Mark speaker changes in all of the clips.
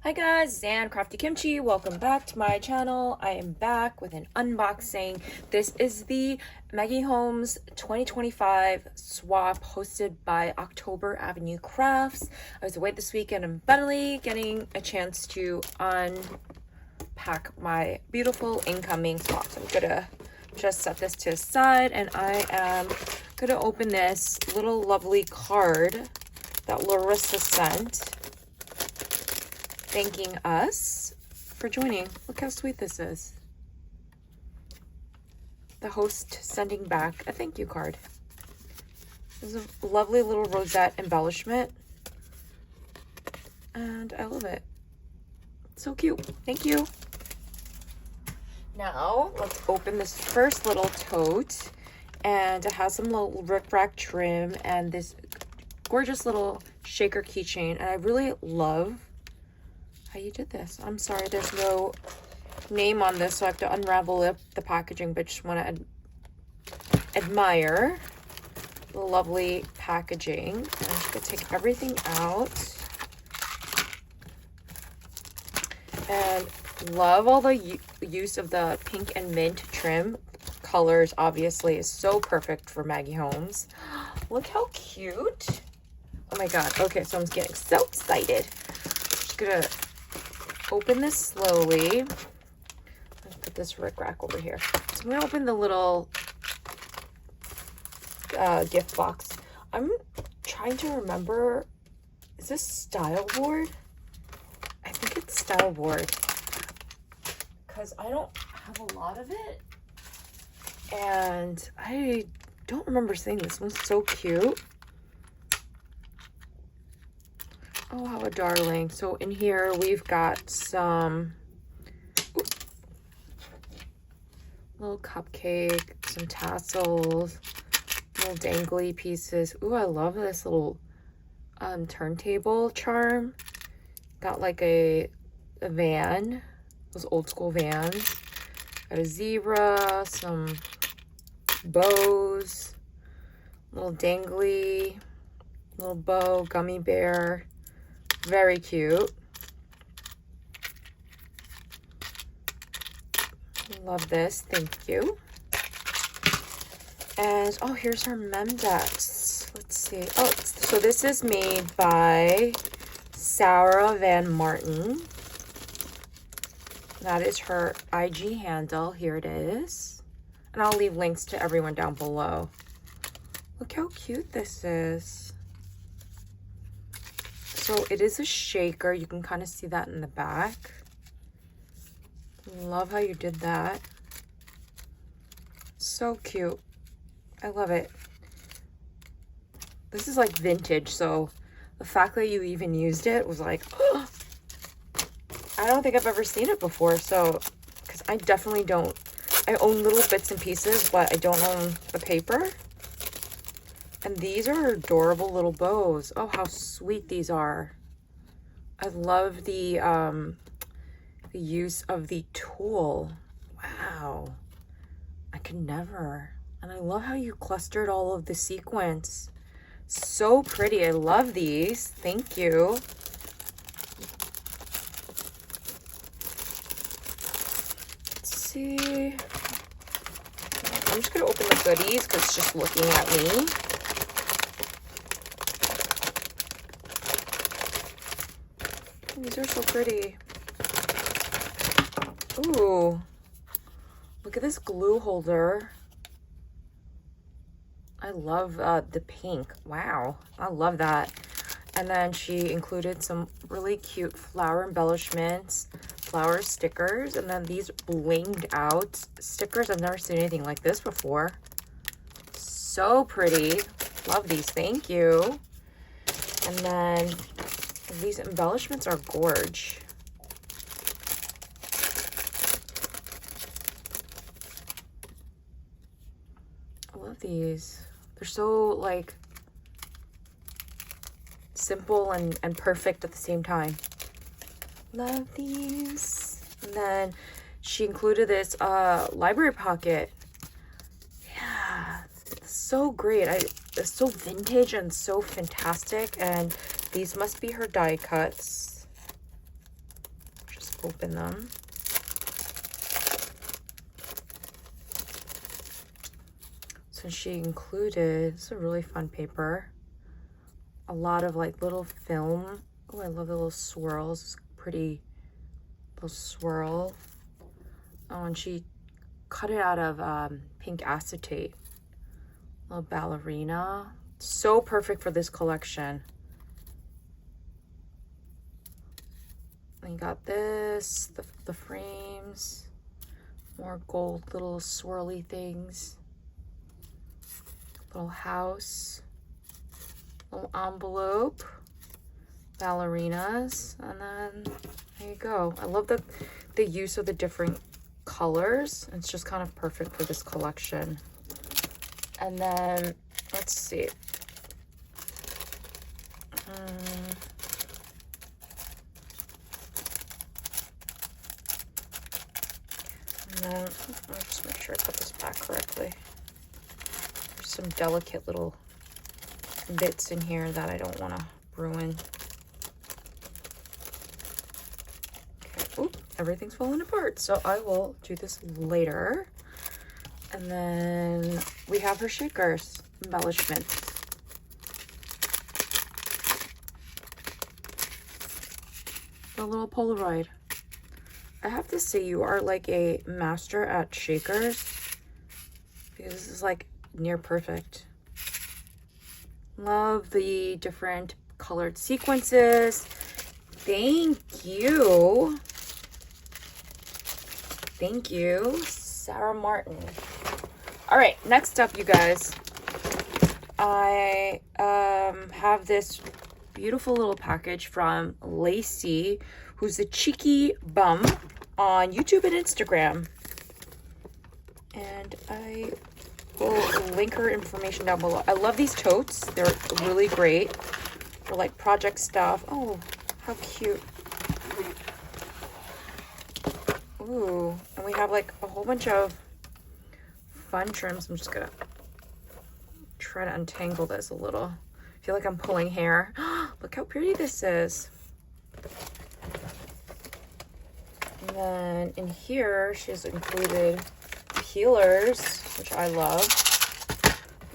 Speaker 1: Hi guys, Zan Crafty Kimchi. Welcome back to my channel. I am back with an unboxing. This is the Maggie Holmes 2025 swap hosted by October Avenue Crafts. I was away this weekend and finally getting a chance to unpack my beautiful incoming swap. So I'm gonna just set this to the side and I am gonna open this little lovely card that Larissa sent, thanking us for joining. Look how sweet this is. The host sending back a thank you card. This is a lovely little rosette embellishment. And I love it. So cute. Thank you. Now, let's open this first little tote. And it has some little rip-rack trim and this gorgeous little shaker keychain. And I really love how you did this. I'm sorry there's no name on this, so I have to unravel the packaging, but just want to admire the lovely packaging. And I'm just gonna take everything out and love all the use of the pink and mint trim colors. Obviously is so perfect for Maggie Holmes. Look how cute. Oh my god. Okay, so I'm getting so excited. Just gonna open this slowly. Let's put this rickrack over here. So I'm gonna open the little gift box. I'm trying to remember, is this style board? I think it's style board because I don't have a lot of it and I don't remember seeing this one's so cute. Oh, how a darling. So in here we've got some little cupcake, some tassels, little dangly pieces. Ooh, I love this little turntable charm. Got like a van, those old school vans. Got a zebra, some bows, little dangly, little bow, gummy bear. Very cute. Love this. Thank you. And oh, here's her Memdex. Let's see. Oh, so this is made by Sarah Van Martin. That is her IG handle. Here it is. And I'll leave links to everyone down below. Look how cute this is. So it is a shaker. You can kind of see that in the back. Love how you did that. So cute. I love it. This is like vintage, so the fact that you even used it was like, oh, I don't think I've ever seen it before. So, because I definitely don't. I own little bits and pieces, but I don't own the paper. And these are adorable little bows. Oh, how sweet these are. I love the use of the tulle. Wow. I could never. And I love how you clustered all of the sequins. So pretty. I love these. Thank you. Let's see. I'm just going to open the goodies because it's just looking at me. These are so pretty. Ooh. Look at this glue holder. I love the pink. Wow. I love that. And then she included some really cute flower embellishments, flower stickers, and then these blinged out stickers. I've never seen anything like this before. So pretty. Love these. Thank you. And then these embellishments are gorge. I love these. They're so like simple and perfect at the same time. Love these. And then she included this library pocket. Yeah, it's so great. It's so vintage and so fantastic. And these must be her die cuts. open them. So she included, it's a really fun paper, a lot of like little film. Oh, I love the little swirls. It's pretty little swirl. Oh, and she cut it out of pink acetate. Little ballerina. So perfect for this collection. And you got this, the frames, more gold little swirly things. Little house, little envelope, ballerinas, and then there you go. I love the use of the different colors. It's just kind of perfect for this collection. And then let's see. And then I'll just make sure I put this back correctly. There's some delicate little bits in here that I don't want to ruin. Okay. Oop, everything's falling apart. So I will do this later. And then we have her shakers, embellishment. The little Polaroid. I have to say, you are like a master at shakers, because this is like near perfect. Love the different colored sequences. Thank you. Thank you, Sarah Martin. All right, next up, you guys, I have this beautiful little package from Lacy, who's a cheeky bum on YouTube and Instagram. And I will link her information down below. I love these totes. They're really great for like project stuff. Oh, how cute. Ooh, and we have like a whole bunch of fun trims. I'm just gonna try to untangle this a little. I feel like I'm pulling hair. Look how pretty this is. And then in here, she's included peelers, which I love,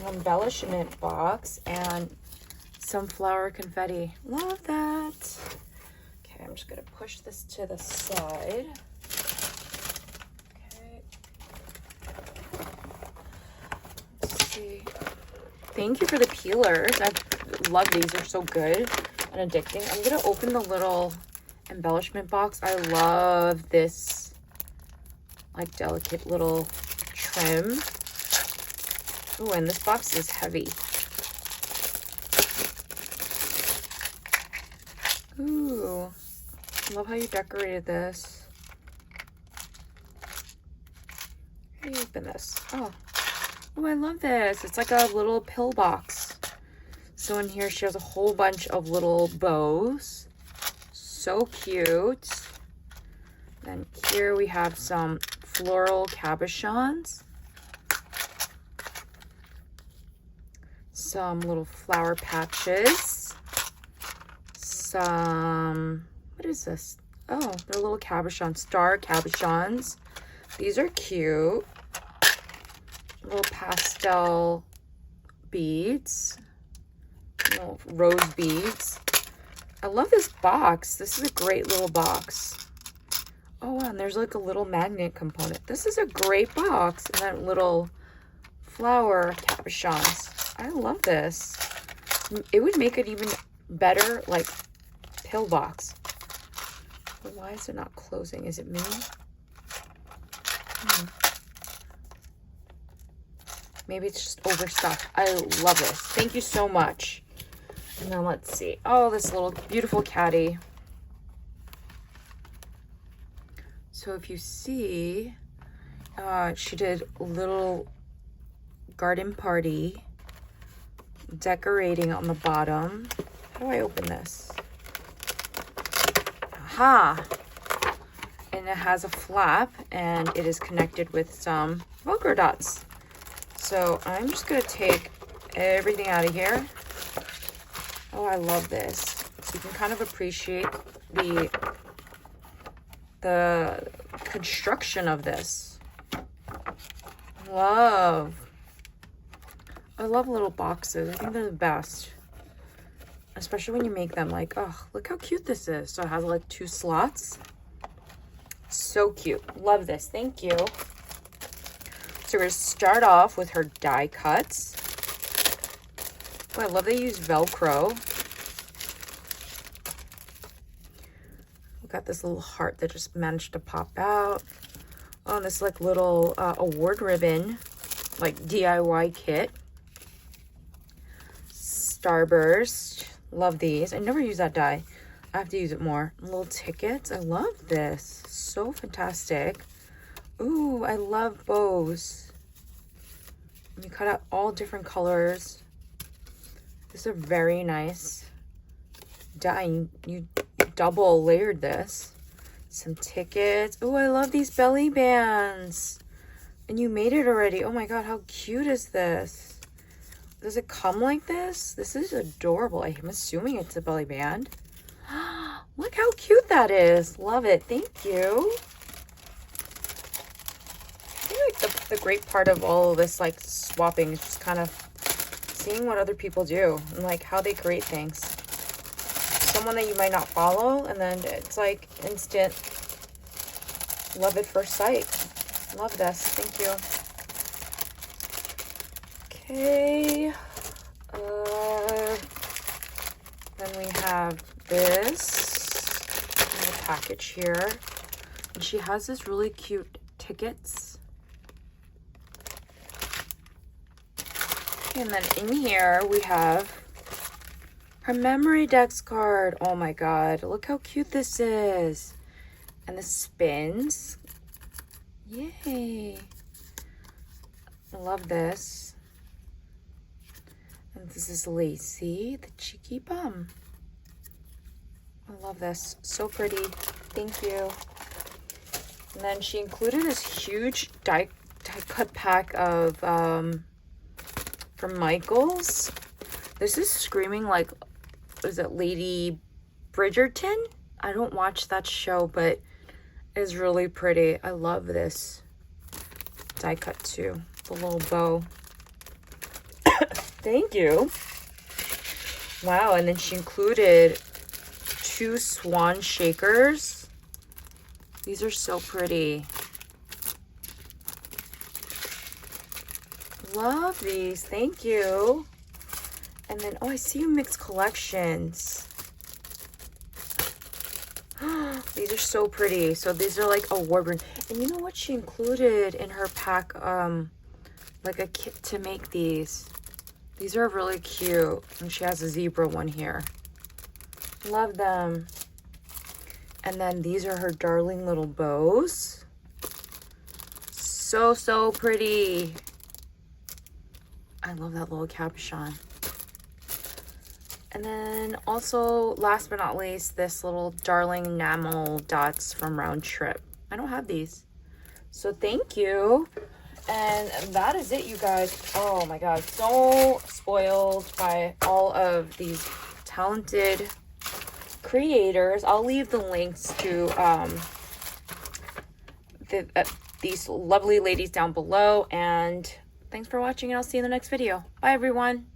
Speaker 1: an embellishment box, and some flower confetti. Love that. Okay, I'm just gonna push this to the side. Okay. Let's see. Thank you for the peelers. I love these. They're so good and addicting. I'm gonna open the little embellishment box. I love this like delicate little trim. Oh, and this box is heavy. Ooh, I love how you decorated this. How do you open this? Oh, I love this. It's like a little pill box. So in here she has a whole bunch of little bows. So cute. Then here we have some floral cabochons. Some little flower patches. Some, what is this? Oh, they're little cabochons, star cabochons. These are cute. Little pastel beads. Little rose beads. I love this box. This is a great little box. Oh, and there's like a little magnet component. This is a great box. And then little flower cabochons. I love this. It would make it even better, like, pill box. Why is it not closing? Is it me? Maybe it's just overstuffed. I love this. Thank you so much. And then let's see. Oh, this little beautiful caddy. So if you see, she did a little garden party decorating on the bottom. How do I open this? Aha! And it has a flap, and it is connected with some Velcro dots. So I'm just gonna take everything out of here. Oh, I love this. So you can kind of appreciate the the construction of this. Love. I love little boxes. I think they're the best. Especially when you make them. Like, oh, look how cute this is. So it has like 2 slots. So cute. Love this. Thank you. So we're going to start off with her die cuts. Oh, I love they use Velcro. Got this little heart that just managed to pop out. Oh, this like little award ribbon, like DIY kit. Starburst. Love these. I never use that die. I have to use it more. Little tickets. I love this. So fantastic. Ooh, I love bows. You cut out all different colors. These are very nice. Die. You double layered this. Some tickets. Oh, I love these belly bands. And you made it already. Oh my god, how cute is this? Does it come like this? This is adorable. I'm assuming it's a belly band. Look how cute that is. Love it. Thank you. I feel like the great part of all of this like swapping is just kind of seeing what other people do and like how they create things. Someone that you might not follow, and then it's like instant love at first sight. Love this. Thank you. Okay. Then we have this in the package here. And she has this really cute tickets. And then in here we have her memory dex card. Oh my god, look how cute this is. And this spins. Yay. I love this. And this is Lacy, the cheeky bum. I love this. So pretty. Thank you. And then she included this huge die cut pack of from Michaels. This is screaming like, is it Lady Bridgerton? I don't watch that show, but it's really pretty. I love this die cut too. The little bow. Thank you. Wow, and then she included 2 swan shakers. These are so pretty. Love these. Thank you. And then, oh, I see you mix collections. These are so pretty. So these are like award winning. And you know what she included in her pack? Like a kit to make these. These are really cute. And she has a zebra one here. Love them. And then these are her darling little bows. So, so pretty. I love that little capuchon. And then also, last but not least, this little darling enamel dots from Round Trip. I don't have these. So thank you. And that is it, you guys. Oh my god, so spoiled by all of these talented creators. I'll leave the links to these lovely ladies down below. And thanks for watching, and I'll see you in the next video. Bye, everyone.